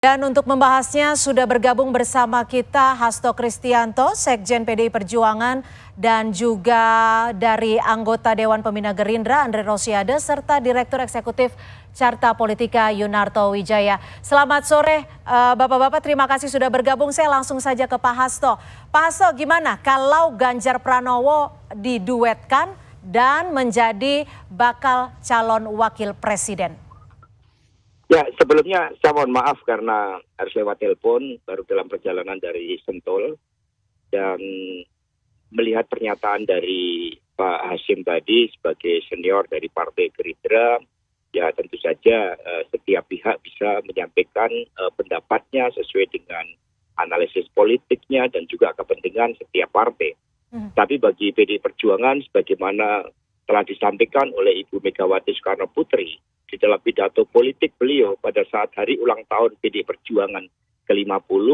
Dan untuk membahasnya sudah bergabung bersama kita Hasto Kristianto, Sekjen PDI Perjuangan, dan juga dari anggota Dewan Pembina Gerindra Andre Rosiade, serta Direktur Eksekutif Carta Politika Yunarto Wijaya. Selamat sore Bapak-Bapak, terima kasih sudah bergabung. Saya langsung saja ke Pak Hasto. Pak Hasto, gimana kalau Ganjar Pranowo diduetkan dan menjadi bakal calon wakil presiden? Ya, sebelumnya saya mohon maaf karena harus lewat telepon, baru dalam perjalanan dari Sentul. Dan melihat pernyataan dari Pak Hasyim tadi sebagai senior dari Partai Gerindra, ya tentu saja setiap pihak bisa menyampaikan pendapatnya sesuai dengan analisis politiknya dan juga kepentingan setiap partai. Tapi bagi PDI Perjuangan, sebagaimana telah disampaikan oleh Ibu Megawati Soekarno Putri, di dalam pidato politik beliau pada saat hari ulang tahun PDI Perjuangan ke-50,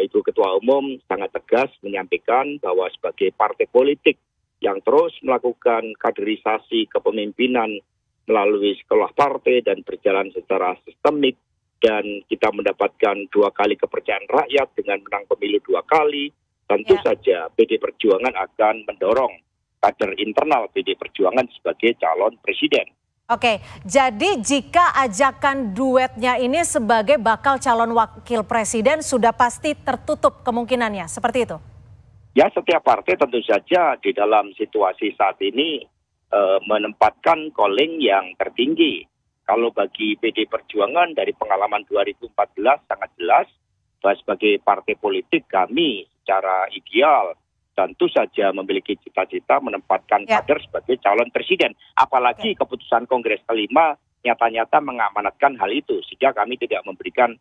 Ibu Ketua Umum sangat tegas menyampaikan bahwa sebagai partai politik yang terus melakukan kaderisasi kepemimpinan melalui sekolah partai dan berjalan secara sistemik, dan kita mendapatkan 2 kali kepercayaan rakyat dengan menang pemilu 2 kali, tentu saja PDI Perjuangan akan mendorong kader internal PDI Perjuangan sebagai calon presiden. Oke, jadi jika ajakan duetnya ini sebagai bakal calon wakil presiden sudah pasti tertutup kemungkinannya, seperti itu? Ya, setiap partai tentu saja di dalam situasi saat ini menempatkan calling yang tertinggi. Kalau bagi PDI Perjuangan dari pengalaman 2014 sangat jelas bahwa sebagai partai politik kami secara ideal tentu saja memiliki cita-cita menempatkan kader sebagai calon presiden. Apalagi keputusan Kongres kelima nyata-nyata mengamanatkan hal itu. Sehingga kami tidak memberikan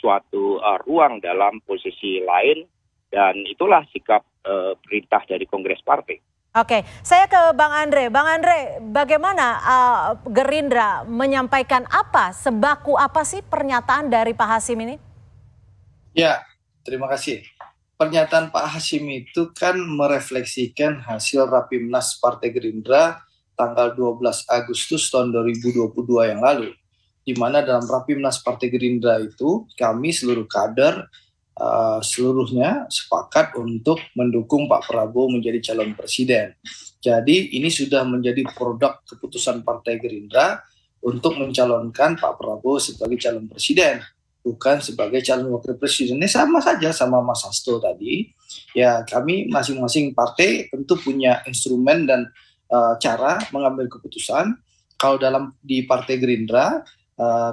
suatu ruang dalam posisi lain. Dan itulah sikap perintah dari Kongres Partai. Oke, saya ke Bang Andre. Bang Andre, bagaimana Gerindra menyampaikan apa, sebaku apa sih pernyataan dari Pak Hasyim ini? Ya, terima kasih. Pernyataan Pak Hasyim itu kan merefleksikan hasil Rapimnas Partai Gerindra tanggal 12 Agustus tahun 2022 yang lalu. Di mana dalam Rapimnas Partai Gerindra itu kami seluruh kader seluruhnya sepakat untuk mendukung Pak Prabowo menjadi calon presiden. Jadi ini sudah menjadi produk keputusan Partai Gerindra untuk mencalonkan Pak Prabowo sebagai calon presiden, bukan sebagai calon wakil presiden. Ini sama saja sama Mas Hasto tadi. Ya, kami masing-masing partai tentu punya instrumen dan cara mengambil keputusan. Kalau di Partai Gerindra,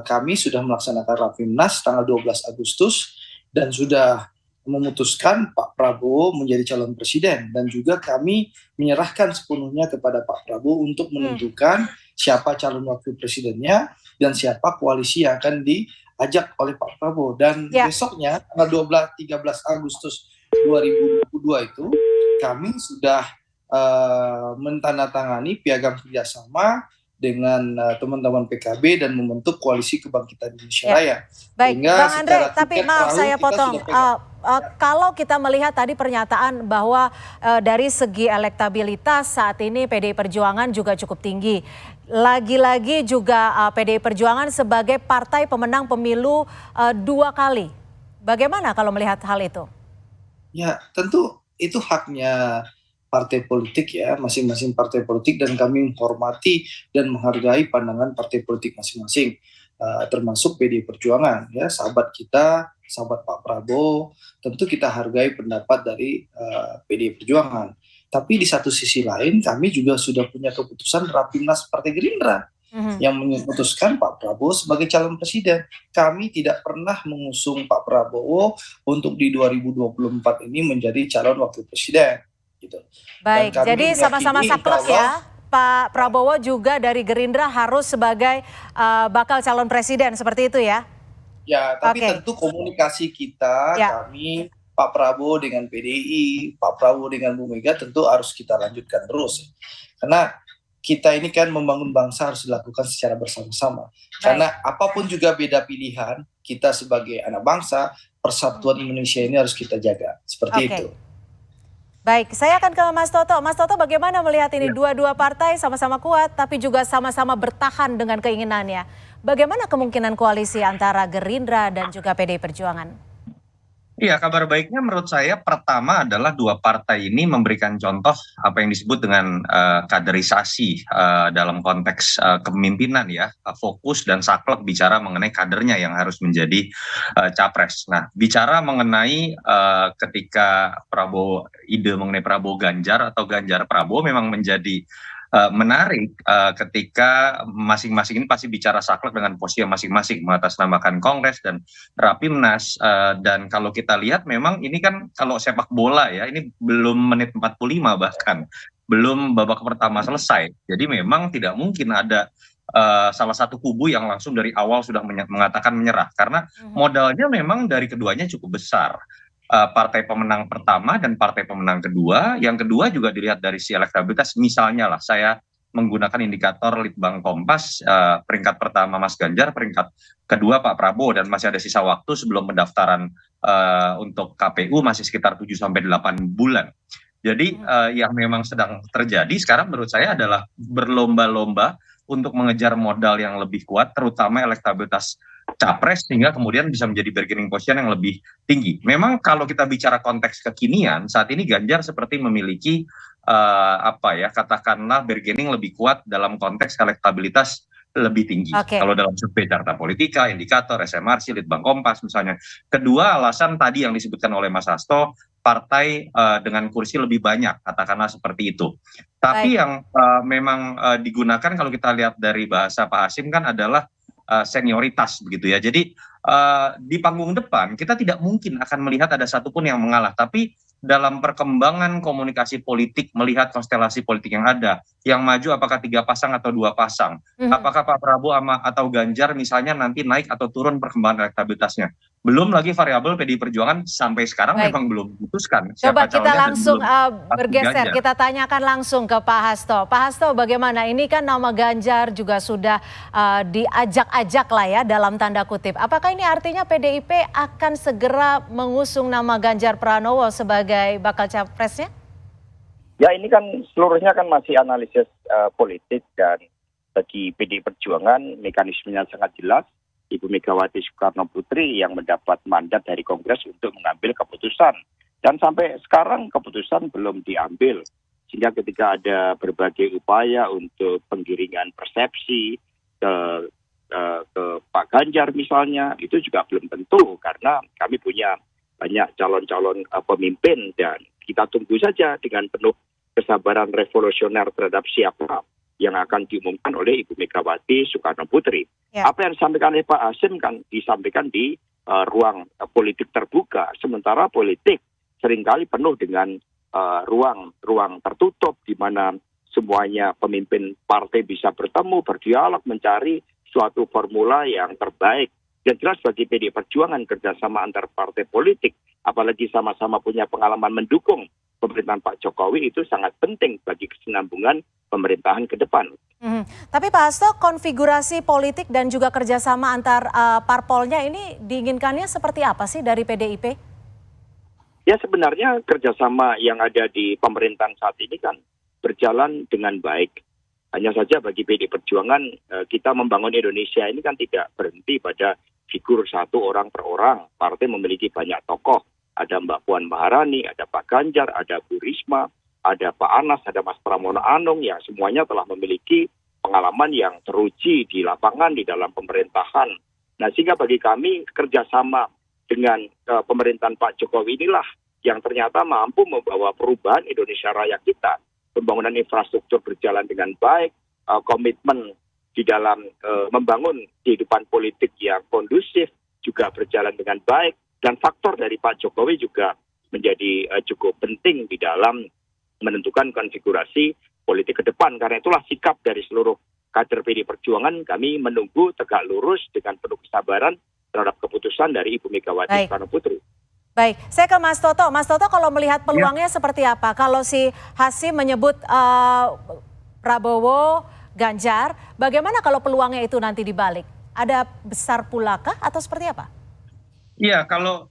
kami sudah melaksanakan Rapimnas tanggal 12 Agustus dan sudah memutuskan Pak Prabowo menjadi calon presiden, dan juga kami menyerahkan sepenuhnya kepada Pak Prabowo untuk menentukan siapa calon wakil presidennya dan siapa koalisi yang akan diajak oleh Pak Prabowo. Dan besoknya tanggal 13 Agustus 2022 itu kami sudah mentandatangani piagam kerjasama dengan teman-teman PKB dan membentuk Koalisi Kebangkitan Indonesia Raya. Baik, Bang Andre, tapi maaf saya potong. Kalau kita melihat tadi pernyataan bahwa dari segi elektabilitas saat ini PDI Perjuangan juga cukup tinggi. Lagi-lagi juga PDI Perjuangan sebagai partai pemenang pemilu 2 kali. Bagaimana kalau melihat hal itu? Ya, tentu itu haknya partai politik ya, masing-masing partai politik, dan kami menghormati dan menghargai pandangan partai politik masing-masing, termasuk PDI Perjuangan ya, sahabat kita, sahabat Pak Prabowo, tentu kita hargai pendapat dari PDI Perjuangan. Tapi di satu sisi lain kami juga sudah punya keputusan Rapimnas Partai Gerindra yang memutuskan Pak Prabowo sebagai calon presiden. Kami tidak pernah mengusung Pak Prabowo untuk di 2024 ini menjadi calon wakil presiden. Gitu. Baik, jadi sama-sama saklek ya, Pak Prabowo juga dari Gerindra harus sebagai bakal calon presiden, seperti itu ya? Ya, tapi tentu komunikasi kita, kami, Pak Prabowo dengan PDI, Pak Prabowo dengan Bu Mega tentu harus kita lanjutkan terus. Karena kita ini kan membangun bangsa harus dilakukan secara bersama-sama. Karena apapun juga beda pilihan, kita sebagai anak bangsa, persatuan Indonesia ini harus kita jaga. Seperti itu. Baik, saya akan ke Mas Toto. Mas Toto, bagaimana melihat ini dua-dua partai sama-sama kuat tapi juga sama-sama bertahan dengan keinginannya. Bagaimana kemungkinan koalisi antara Gerindra dan juga PDI Perjuangan? Iya, kabar baiknya menurut saya pertama adalah dua partai ini memberikan contoh apa yang disebut dengan kaderisasi dalam konteks kepemimpinan ya, fokus dan saklek bicara mengenai kadernya yang harus menjadi capres. Nah, bicara mengenai ketika ide mengenai Prabowo Ganjar atau Ganjar Prabowo memang menjadi menarik ketika masing-masing ini pasti bicara saklek dengan posisi masing-masing, mengatasnamakan Kongres dan Rapimnas, dan kalau kita lihat memang ini kan kalau sepak bola ya, ini belum menit 45 bahkan, belum babak pertama selesai. Jadi memang tidak mungkin ada salah satu kubu yang langsung dari awal sudah mengatakan menyerah, karena modalnya memang dari keduanya cukup besar. Partai pemenang pertama dan partai pemenang kedua. Yang kedua juga dilihat dari si elektabilitas. Misalnya lah, saya menggunakan indikator Litbang Kompas, peringkat pertama Mas Ganjar, peringkat kedua Pak Prabowo, dan masih ada sisa waktu sebelum pendaftaran untuk KPU masih sekitar 7-8 bulan. Jadi yang memang sedang terjadi sekarang menurut saya adalah berlomba-lomba untuk mengejar modal yang lebih kuat, terutama elektabilitas capres, sehingga kemudian bisa menjadi bargaining position yang lebih tinggi. Memang kalau kita bicara konteks kekinian, saat ini Ganjar seperti memiliki katakanlah bargaining lebih kuat dalam konteks elektabilitas lebih tinggi. Kalau dalam survei Carta Politika, indikator, SMRC, Litbang Kompas misalnya. Kedua, alasan tadi yang disebutkan oleh Mas Hasto, partai dengan kursi lebih banyak, katakanlah seperti itu. Tapi yang memang digunakan kalau kita lihat dari bahasa Pak Hasim kan adalah senioritas begitu ya. Jadi di panggung depan kita tidak mungkin akan melihat ada satupun yang mengalah, tapi dalam perkembangan komunikasi politik, melihat konstelasi politik yang ada, yang maju apakah 3 pasang atau 2 pasang, apakah Pak Prabowo atau Ganjar misalnya nanti naik atau turun perkembangan elektabilitasnya. Belum lagi variabel PDI Perjuangan sampai sekarang memang belum diputuskan. Coba kita langsung bergeser, kita tanyakan langsung ke Pak Hasto. Pak Hasto, bagaimana? Ini kan nama Ganjar juga sudah diajak-ajak lah ya dalam tanda kutip. Apakah ini artinya PDIP akan segera mengusung nama Ganjar Pranowo sebagai bakal capresnya? Ya, ini kan seluruhnya kan masih analisis politik, dan bagi PDI Perjuangan mekanismenya sangat jelas. Ibu Megawati Soekarno Putri yang mendapat mandat dari Kongres untuk mengambil keputusan. Dan sampai sekarang keputusan belum diambil. Sehingga ketika ada berbagai upaya untuk penggiringan persepsi ke Pak Ganjar misalnya, itu juga belum tentu. Karena kami punya banyak calon-calon pemimpin, dan kita tunggu saja dengan penuh kesabaran revolusioner terhadap siapa yang akan diumumkan oleh Ibu Megawati Soekarno Putri. Ya. Apa yang disampaikan oleh Pak Hasim kan disampaikan di ruang politik terbuka, sementara politik seringkali penuh dengan ruang tertutup di mana semuanya pemimpin partai bisa bertemu, berdialog, mencari suatu formula yang terbaik. Yang jelas bagi PDI Perjuangan, kerjasama antar partai politik, apalagi sama-sama punya pengalaman mendukung pemerintahan Pak Jokowi, itu sangat penting bagi kesinambungan pemerintahan ke depan. Tapi Pak Hasto, konfigurasi politik dan juga kerjasama antar parpolnya ini diinginkannya seperti apa sih dari PDIP? Ya, sebenarnya kerjasama yang ada di pemerintahan saat ini kan berjalan dengan baik. Hanya saja bagi PDI Perjuangan, kita membangun Indonesia ini kan tidak berhenti pada figur satu orang per orang. Partai memiliki banyak tokoh. Ada Mbak Puan Maharani, ada Pak Ganjar, ada Bu Risma, ada Pak Anas, ada Mas Pramono Anung, yang semuanya telah memiliki pengalaman yang teruji di lapangan, di dalam pemerintahan. Nah, sehingga bagi kami kerjasama dengan pemerintahan Pak Jokowi inilah yang ternyata mampu membawa perubahan Indonesia Raya kita. Pembangunan infrastruktur berjalan dengan baik, komitmen di dalam membangun kehidupan politik yang kondusif juga berjalan dengan baik. Dan faktor dari Pak Jokowi juga menjadi cukup penting di dalam menentukan konfigurasi politik ke depan. Karena itulah sikap dari seluruh kader PDI Perjuangan, kami menunggu tegak lurus dengan penuh kesabaran terhadap keputusan dari Ibu Megawati Soekarno Putri. Baik, saya ke Mas Toto. Mas Toto, kalau melihat peluangnya seperti apa? Kalau si Hasim menyebut Prabowo, Ganjar, bagaimana kalau peluangnya itu nanti dibalik? Ada besar pula kah atau seperti apa? Iya, kalau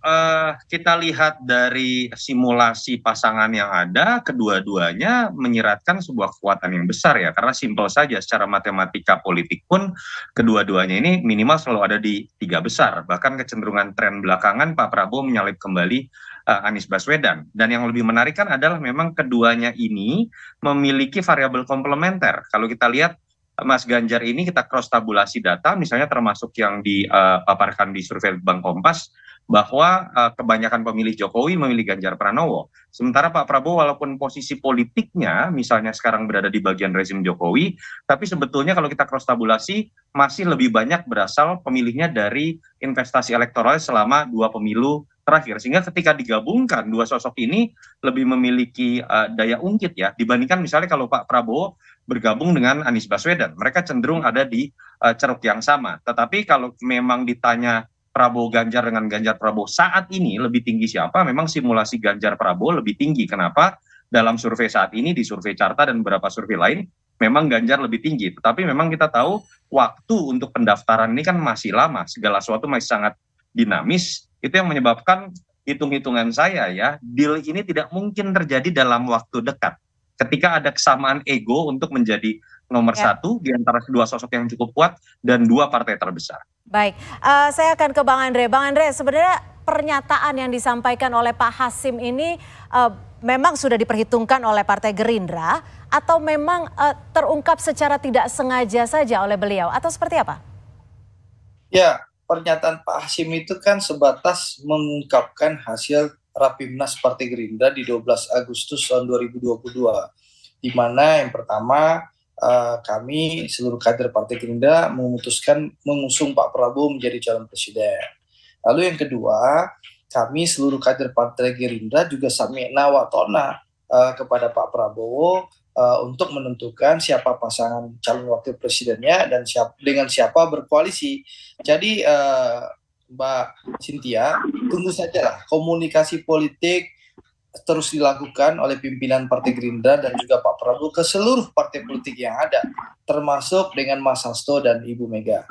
kita lihat dari simulasi pasangan yang ada, kedua-duanya menyiratkan sebuah kekuatan yang besar ya, karena simpel saja secara matematika politik pun kedua-duanya ini minimal selalu ada di 3 besar. Bahkan kecenderungan tren belakangan Pak Prabowo menyalip kembali Anies Baswedan. Dan yang lebih menarik kan adalah memang keduanya ini memiliki variabel komplementer. Kalau kita lihat Mas Ganjar ini kita cross tabulasi data, misalnya termasuk yang dipaparkan di survei Bank Kompas, bahwa kebanyakan pemilih Jokowi memilih Ganjar Pranowo. Sementara Pak Prabowo walaupun posisi politiknya misalnya sekarang berada di bagian rezim Jokowi, tapi sebetulnya kalau kita cross tabulasi masih lebih banyak berasal pemilihnya dari investasi elektoral selama 2 pemilu terakhir. Sehingga ketika digabungkan dua sosok ini lebih memiliki daya ungkit ya, dibandingkan misalnya kalau Pak Prabowo bergabung dengan Anies Baswedan. Mereka cenderung ada di ceruk yang sama. Tetapi kalau memang ditanya Prabowo Ganjar dengan Ganjar Prabowo saat ini lebih tinggi siapa? Memang simulasi Ganjar Prabowo lebih tinggi. Kenapa? Dalam survei saat ini, di survei Carta dan beberapa survei lain, memang Ganjar lebih tinggi. Tetapi memang kita tahu waktu untuk pendaftaran ini kan masih lama. Segala sesuatu masih sangat dinamis. Itu yang menyebabkan hitung-hitungan saya ya, deal ini tidak mungkin terjadi dalam waktu dekat. Ketika ada kesamaan ego untuk menjadi nomor satu di antara kedua sosok yang cukup kuat dan 2 partai terbesar. Baik, saya akan ke Bang Andre. Bang Andre, sebenarnya pernyataan yang disampaikan oleh Pak Hasim ini memang sudah diperhitungkan oleh Partai Gerindra atau memang terungkap secara tidak sengaja saja oleh beliau atau seperti apa? Ya, pernyataan Pak Hasim itu kan sebatas mengungkapkan hasil Rapimnas Partai Gerindra di 12 Agustus tahun 2022, di mana yang pertama kami seluruh kader Partai Gerindra memutuskan mengusung Pak Prabowo menjadi calon presiden. Lalu yang kedua, kami seluruh kader Partai Gerindra juga sami'na wa ta'na kepada Pak Prabowo untuk menentukan siapa pasangan calon wakil presidennya dan dengan siapa berkoalisi. Jadi Mbak Cynthia, tunggu saja lah komunikasi politik terus dilakukan oleh pimpinan Partai Gerindra dan juga Pak Prabowo ke seluruh partai politik yang ada, termasuk dengan Mas Hasto dan Ibu Mega.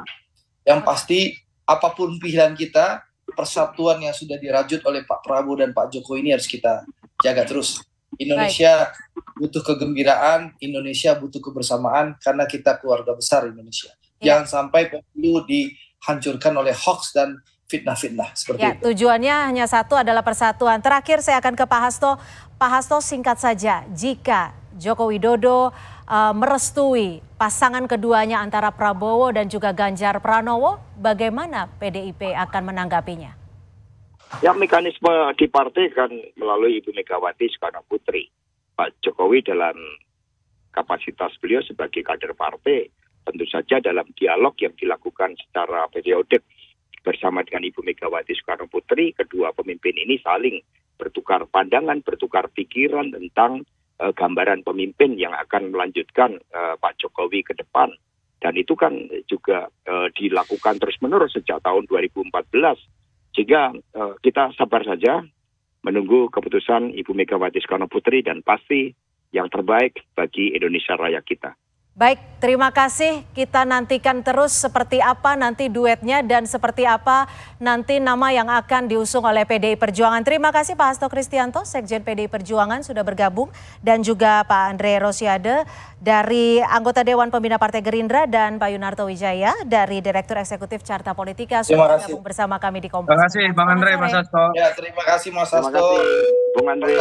Yang pasti apapun pilihan kita, persatuan yang sudah dirajut oleh Pak Prabowo dan Pak Jokowi ini harus kita jaga terus. Indonesia butuh kegembiraan, Indonesia butuh kebersamaan karena kita keluarga besar Indonesia. Jangan sampai pemilu dihancurkan oleh hoax dan fitnah-fitnah seperti itu. Tujuannya hanya satu, adalah persatuan. Terakhir saya akan ke Pak Hasto. Pak Hasto, singkat saja, jika Joko Widodo merestui pasangan keduanya antara Prabowo dan juga Ganjar Pranowo, bagaimana PDIP akan menanggapinya? Ya, mekanisme di partai kan melalui Ibu Megawati Soekarno Putri. Pak Jokowi dalam kapasitas beliau sebagai kader partai, tentu saja dalam dialog yang dilakukan secara periodik bersama dengan Ibu Megawati Soekarno Putri, kedua pemimpin ini saling bertukar pandangan, bertukar pikiran tentang gambaran pemimpin yang akan melanjutkan Pak Jokowi ke depan. Dan itu kan juga dilakukan terus-menerus sejak tahun 2014. Sehingga kita sabar saja menunggu keputusan Ibu Megawati Soekarno Putri dan pasti yang terbaik bagi Indonesia Raya kita. Baik, terima kasih. Kita nantikan terus seperti apa nanti duetnya dan seperti apa nanti nama yang akan diusung oleh PDI Perjuangan. Terima kasih Pak Hasto Kristianto, Sekjen PDI Perjuangan sudah bergabung, dan juga Pak Andre Rosiade dari anggota Dewan Pembina Partai Gerindra dan Pak Yunarto Wijaya dari Direktur Eksekutif Carta Politika sudah bergabung bersama kami di Kompas. Terima kasih Bang Andre, Mas Hasto. Ya, terima kasih Mas Hasto. Terima kasih Bung Andre.